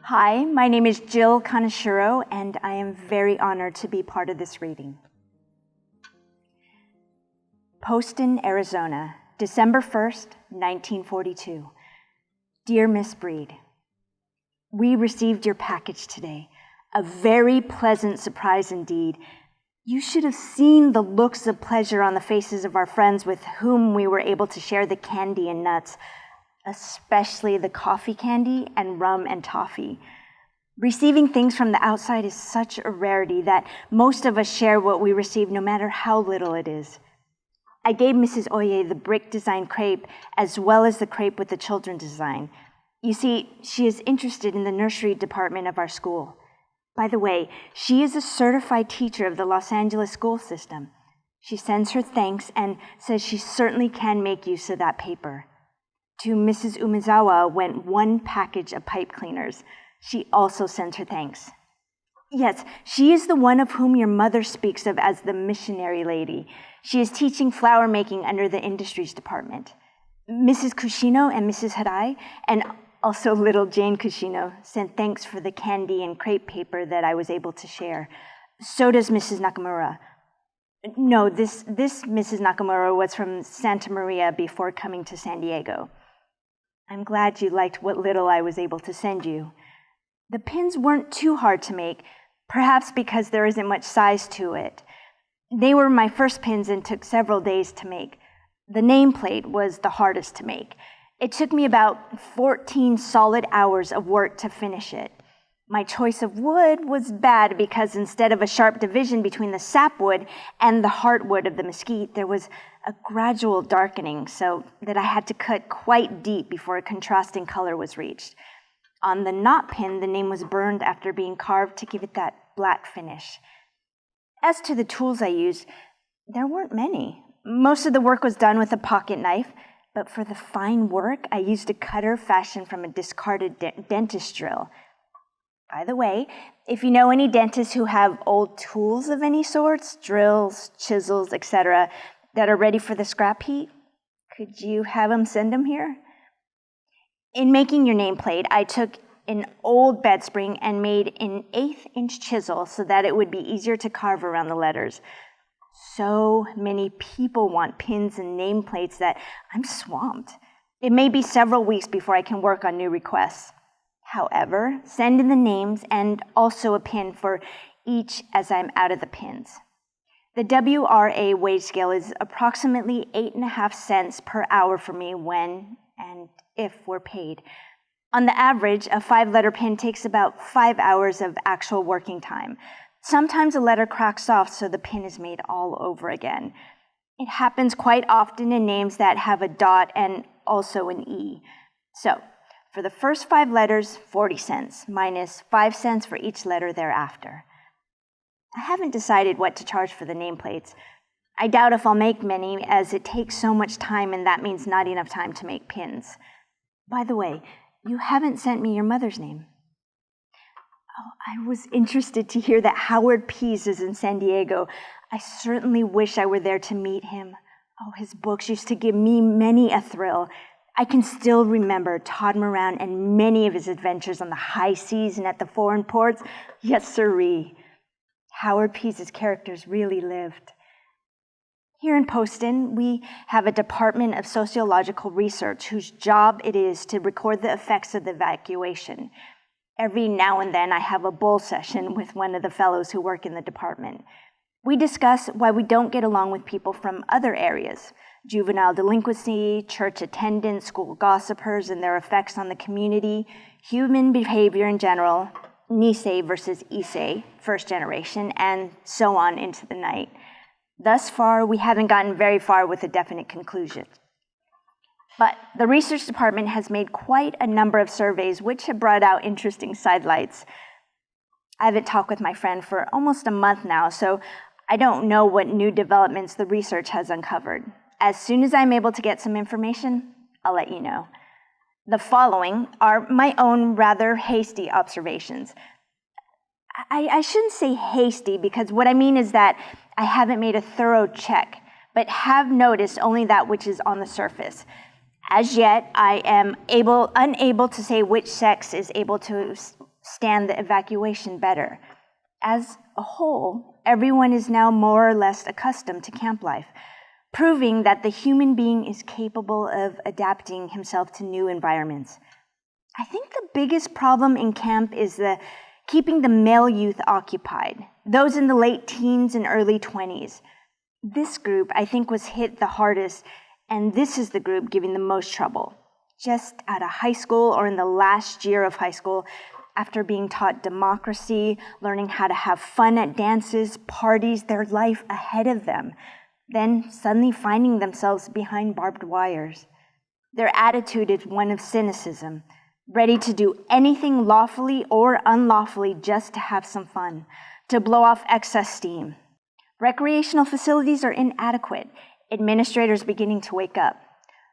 Hi, my name is Jill Kaneshiro, and I am very honored to be part of this reading. Poston, Arizona, December 1st, 1942. Dear Miss Breed, we received your package today. A very pleasant surprise indeed. You should have seen the looks of pleasure on the faces of our friends with whom we were able to share the candy and nuts, especially the coffee candy and rum and toffee. Receiving things from the outside is such a rarity that most of us share what we receive no matter how little it is. I gave Mrs. Oye the brick design crepe as well as the crepe with the children's design. You see, she is interested in the nursery department of our school. By the way, she is a certified teacher of the Los Angeles school system. She sends her thanks and says she certainly can make use of that paper. To Mrs. Umezawa went one package of pipe cleaners. She also sends her thanks. Yes, she is the one of whom your mother speaks of as the missionary lady. She is teaching flower making under the industries department. Mrs. Kushino and Mrs. Harai, and also little Jane Kushino, sent thanks for the candy and crepe paper that I was able to share. So does Mrs. Nakamura. No, this Mrs. Nakamura was from Santa Maria before coming to San Diego. I'm glad you liked what little I was able to send you. The pins weren't too hard to make, perhaps because there isn't much size to it. They were my first pins and took several days to make. The nameplate was the hardest to make. It took me about 14 solid hours of work to finish it. My choice of wood was bad because instead of a sharp division between the sapwood and the heartwood of the mesquite, there was a gradual darkening so that I had to cut quite deep before a contrasting color was reached. On the knot pin, the name was burned after being carved to give it that black finish. As to the tools I used, there weren't many. Most of the work was done with a pocket knife, but for the fine work, I used a cutter fashioned from a discarded dentist drill. By the way, if you know any dentists who have old tools of any sorts, drills, chisels, etc., that are ready for the scrap heap, could you have them send them here? In making your nameplate, I took an old bed spring and made an 1/8-inch chisel so that it would be easier to carve around the letters. So many people want pins and nameplates that I'm swamped. It may be several weeks before I can work on new requests. However, send in the names and also a pin for each as I'm out of the pins. The WRA wage scale is approximately 8.5 cents per hour for me when and if we're paid. On the average, a 5-letter pin takes about 5 hours of actual working time. Sometimes a letter cracks off, so the pin is made all over again. It happens quite often in names that have a dot and also an E. So, for the first 5 letters, 40 cents, minus 5 cents for each letter thereafter. I haven't decided what to charge for the nameplates. I doubt if I'll make many, as it takes so much time and that means not enough time to make pins. By the way, you haven't sent me your mother's name. Oh, I was interested to hear that Howard Pease is in San Diego. I certainly wish I were there to meet him. Oh, his books used to give me many a thrill. I can still remember Todd Moran and many of his adventures on the high seas and at the foreign ports. Yes, sirree. Howard Pease's characters really lived. Here in Poston, we have a Department of Sociological Research whose job it is to record the effects of the evacuation. Every now and then I have a bull session with one of the fellows who work in the department. We discuss why we don't get along with people from other areas, juvenile delinquency, church attendance, school gossipers and their effects on the community, human behavior in general, Nisei versus Issei, first generation, and so on into the night. Thus far, we haven't gotten very far with a definite conclusion. But the research department has made quite a number of surveys which have brought out interesting sidelights. I haven't talked with my friend for almost a month now, so I don't know what new developments the research has uncovered. As soon as I'm able to get some information, I'll let you know. The following are my own rather hasty observations. I shouldn't say hasty because what I mean is that I haven't made a thorough check, but have noticed only that which is on the surface. As yet, I am unable to say which sex is able to stand the evacuation better. As a whole, everyone is now more or less accustomed to camp life, proving that the human being is capable of adapting himself to new environments. I think the biggest problem in camp is keeping the male youth occupied, those in the late teens and early 20s. This group, I think, was hit the hardest, and this is the group giving the most trouble. Just out of high school or in the last year of high school, after being taught democracy, learning how to have fun at dances, parties, their life ahead of them, then suddenly finding themselves behind barbed wires. Their attitude is one of cynicism, ready to do anything lawfully or unlawfully just to have some fun, to blow off excess steam. Recreational facilities are inadequate. Administrators beginning to wake up.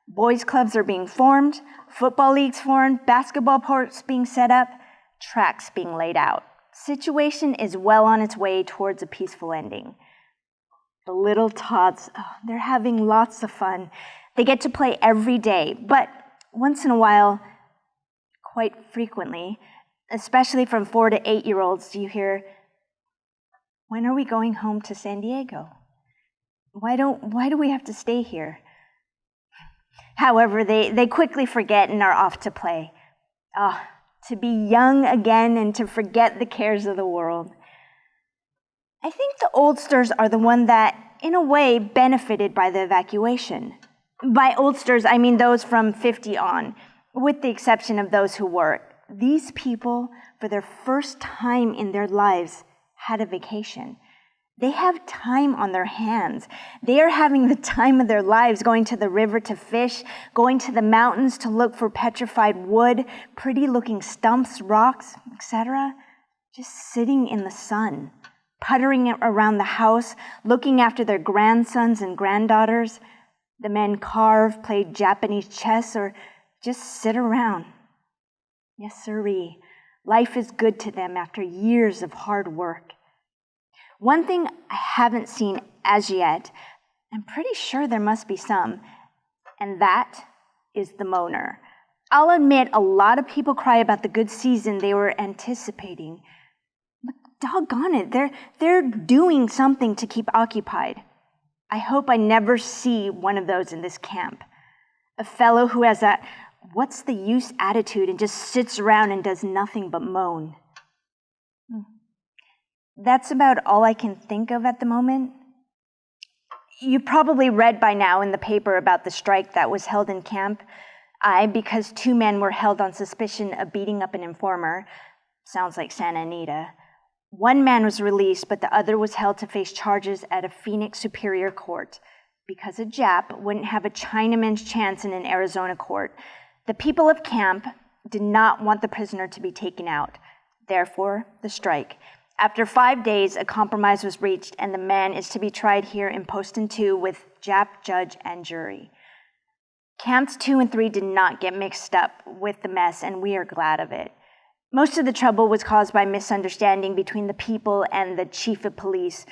Boys' clubs are being formed, football leagues formed, basketball courts being set up, tracks being laid out. Situation is well on its way towards a peaceful ending. The little tots, they're having lots of fun. They get to play every day, but once in a while, quite frequently, especially from 4 to 8-year-olds, you hear, "When are we going home to San Diego? Why do we have to stay here?" However, they quickly forget and are off to play. To be young again and to forget the cares of the world. I think the oldsters are the one that, in a way, benefited by the evacuation. By oldsters, I mean those from 50 on, with the exception of those who work. These people, for their first time in their lives, had a vacation. They have time on their hands. They are having the time of their lives, going to the river to fish, going to the mountains to look for petrified wood, pretty-looking stumps, rocks, etc. Just sitting in the sun, puttering around the house, looking after their grandsons and granddaughters. The men carve, play Japanese chess, or just sit around. Yes, sirree. Life is good to them after years of hard work. One thing I haven't seen as yet, I'm pretty sure there must be some, and that is the Moaner. I'll admit a lot of people cry about the good season they were anticipating. But doggone it, they're doing something to keep occupied. I hope I never see one of those in this camp. A fellow who has that what's the use attitude and just sits around and does nothing but moan. That's about all I can think of at the moment. You probably read by now in the paper about the strike that was held in camp. Because 2 men were held on suspicion of beating up an informer. Sounds like Santa Anita. 1 man was released, but the other was held to face charges at a Phoenix Superior Court. Because a Jap wouldn't have a Chinaman's chance in an Arizona court. The people of camp did not want the prisoner to be taken out. Therefore, the strike. After 5 days, a compromise was reached, and the man is to be tried here in Poston 2 with Jap judge and jury. Camps 2 and 3 did not get mixed up with the mess, and we are glad of it. Most of the trouble was caused by misunderstanding between the people and the chief of police,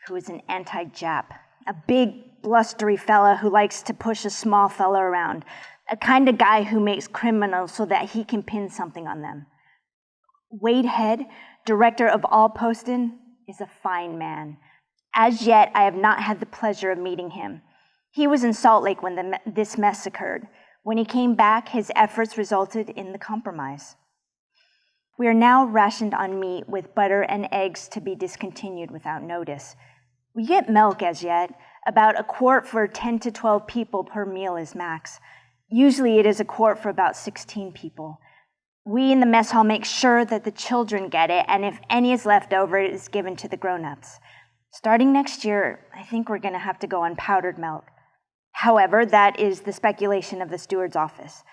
who is an anti-Jap, a big, blustery fella who likes to push a small fella around, a kind of guy who makes criminals so that he can pin something on them. Wade Head, director of all Poston, is a fine man. As yet, I have not had the pleasure of meeting him. He was in Salt Lake when this mess occurred. When he came back, his efforts resulted in the compromise. We are now rationed on meat with butter and eggs to be discontinued without notice. We get milk as yet. About a quart for 10 to 12 people per meal is max. Usually it is a quart for about 16 people. We in the mess hall make sure that the children get it, and if any is left over, it is given to the grown-ups. Starting next year, I think we're going to have to go on powdered milk. However, that is the speculation of the steward's office.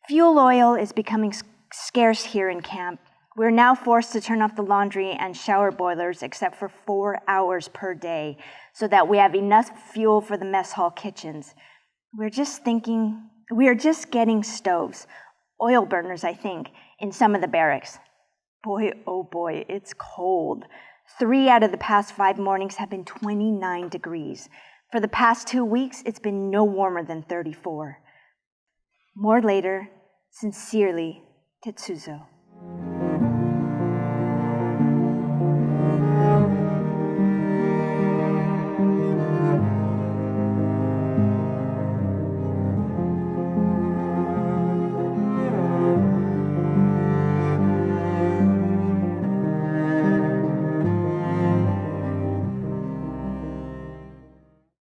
Fuel oil is becoming scarce here in camp. We're now forced to turn off the laundry and shower boilers except for 4 hours per day so that we have enough fuel for the mess hall kitchens. We are just getting stoves. Oil burners, I think, in some of the barracks. Boy, oh boy, it's cold. 3 out of the past 5 mornings have been 29 degrees. For the past 2 weeks, it's been no warmer than 34. More later, sincerely, Tetsuzo.